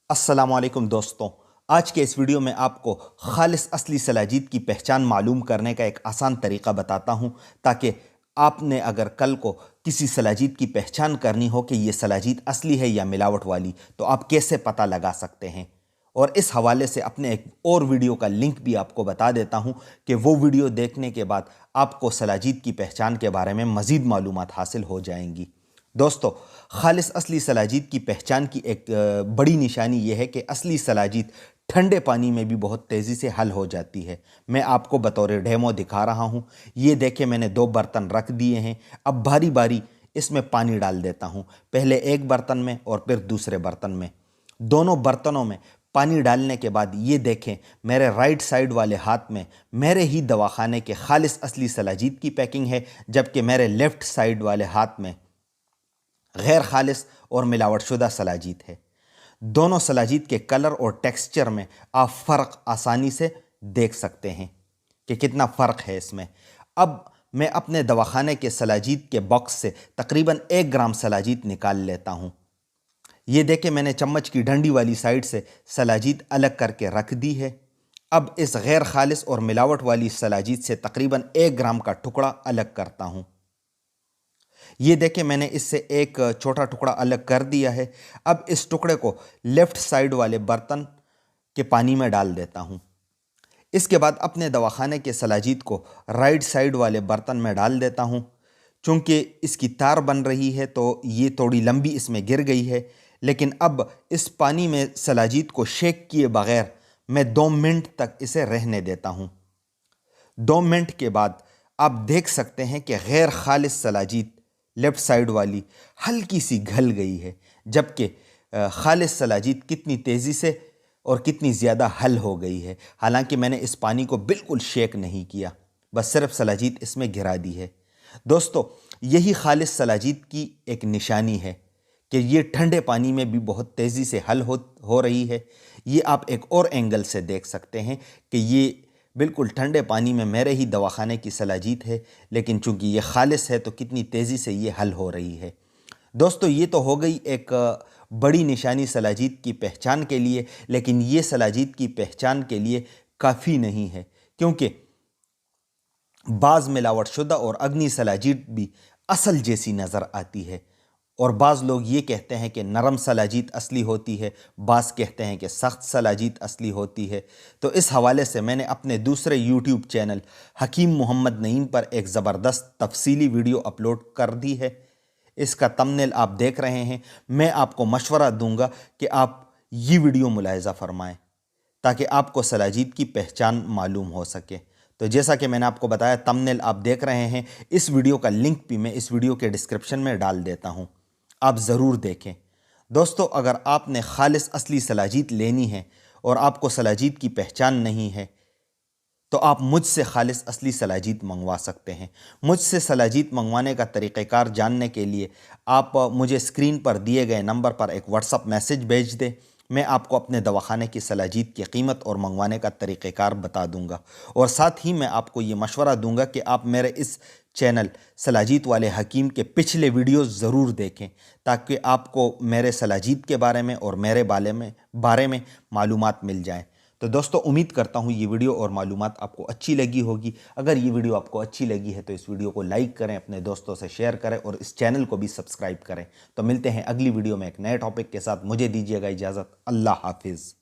अस्सलामुअलैकुम दोस्तों, आज के इस वीडियो में आपको खालिस असली सलाजीत की पहचान मालूम करने का एक आसान तरीका बताता हूं, ताकि आपने अगर कल को किसी सलाजीत की पहचान करनी हो कि ये सलाजीत असली है या मिलावट वाली, तो आप कैसे पता लगा सकते हैं। और इस हवाले से अपने एक और वीडियो का लिंक भी आपको बता देता हूं कि वो वीडियो देखने के बाद आपको सलाजीत की पहचान के बारे में मज़ीद मालूमात हासिल हो जाएंगी। दोस्तों, खालिस असली सलाजीत की पहचान की एक बड़ी निशानी यह है कि असली सलाजीत ठंडे पानी में भी बहुत तेज़ी से हल हो जाती है। मैं आपको बतौर डेमो दिखा रहा हूँ। ये देखें, मैंने 2 बर्तन रख दिए हैं। अब बारी बारी इसमें पानी डाल देता हूँ, पहले एक बर्तन में और फिर दूसरे बर्तन में। दोनों बर्तनों में पानी डालने के बाद ये देखें, मेरे राइट साइड वाले हाथ में मेरे ही दवाखाने के खालिस असली सलाजीत की पैकिंग है, जबकि मेरे लेफ़्ट साइड वाले हाथ में गैर खालिस और मिलावटशुदा सलाजीत है। दोनों सलाजीत के कलर और टेक्सचर में आप फ़र्क आसानी से देख सकते हैं कि कितना फ़र्क है इसमें। अब मैं अपने दवाखाने के सलाजीत के बॉक्स से तकरीबन 1 ग्राम सलाजीत निकाल लेता हूँ। ये देखें, मैंने चम्मच की डंडी वाली साइड से सलाजीत अलग करके रख दी है। अब इस गैर खालिस और मिलावट वाली सलाजीत से तकरीबन 1 ग्राम का टुकड़ा अलग करता हूँ। ये देखें, मैंने इससे एक छोटा टुकड़ा अलग कर दिया है। अब इस टुकड़े को लेफ़्ट साइड वाले बर्तन के पानी में डाल देता हूँ। इसके बाद अपने दवाखाने के सलाजीत को राइट साइड वाले बर्तन में डाल देता हूँ। चूँकि इसकी तार बन रही है तो ये थोड़ी लंबी इसमें गिर गई है, लेकिन अब इस पानी में सलाजीत को शेक किए बगैर मैं 2 मिनट तक इसे रहने देता हूँ। 2 मिनट के बाद आप देख सकते हैं कि गैर खालिस सलाजीत लेफ़्ट साइड वाली हल्की सी घल गई है, जबकि खालिस सलाजीत कितनी तेज़ी से और कितनी ज़्यादा हल हो गई है। हालांकि मैंने इस पानी को बिल्कुल शेक नहीं किया, बस सिर्फ सलाजीत इसमें गिरा दी है। दोस्तों, यही खालिस सलाजीत की एक निशानी है कि ये ठंडे पानी में भी बहुत तेज़ी से हल हो रही है। ये आप एक और एंगल से देख सकते हैं कि ये बिल्कुल ठंडे पानी में मेरे ही दवाखाने की सलाजीत है, लेकिन चूंकि ये खालिस है तो कितनी तेज़ी से ये हल हो रही है। दोस्तों, ये तो हो गई एक बड़ी निशानी सलाजीत की पहचान के लिए, लेकिन ये सलाजीत की पहचान के लिए काफ़ी नहीं है, क्योंकि बाज़ मिलावटशुदा और अग्नि सलाजीत भी असल जैसी नज़र आती है। और बाज़ लोग ये कहते हैं कि नरम सलाजीत असली होती है, बाज़ कहते हैं कि सख्त सलाजीत असली होती है। तो इस हवाले से मैंने अपने दूसरे यूट्यूब चैनल हकीम मोहम्मद नईम पर एक ज़बरदस्त तफसीली वीडियो अपलोड कर दी है। इसका तमनेल आप देख रहे हैं। मैं आपको मशवरा दूंगा कि आप ये वीडियो मुलाहिज़ा फरमाएँ, ताकि आपको सलाजीत की पहचान मालूम हो सके। तो जैसा कि मैंने आपको बताया, तमनेल आप देख रहे हैं, इस वीडियो का लिंक भी मैं इस वीडियो के डिस्क्रिप्शन में डाल देता हूं, आप ज़रूर देखें। दोस्तों, अगर आपने खालिस असली सलाजीत लेनी है और आपको सलाजीत की पहचान नहीं है, तो आप मुझसे खालिस असली सलाजीत मंगवा सकते हैं। मुझसे सलाजीत मंगवाने का तरीक़ेकार जानने के लिए आप मुझे स्क्रीन पर दिए गए नंबर पर एक व्हाट्सअप मैसेज भेज दें। मैं आपको अपने दवाखाने की सलाजीत की कीमत और मंगवाने का तरीक़ेकार बता दूंगा, और साथ ही मैं आपको ये मशवरा दूंगा कि आप मेरे इस चैनल सलाजीत वाले हकीम के पिछले वीडियोस ज़रूर देखें, ताकि आपको मेरे सलाजीत के बारे में और मेरे बारे में मालूमात मिल जाएँ। तो दोस्तों, उम्मीद करता हूँ ये वीडियो और मालूमात आपको अच्छी लगी होगी। अगर ये वीडियो आपको अच्छी लगी है तो इस वीडियो को लाइक करें, अपने दोस्तों से शेयर करें और इस चैनल को भी सब्सक्राइब करें। तो मिलते हैं अगली वीडियो में एक नए टॉपिक के साथ। मुझे दीजिएगा इजाज़त। अल्लाह हाफिज़।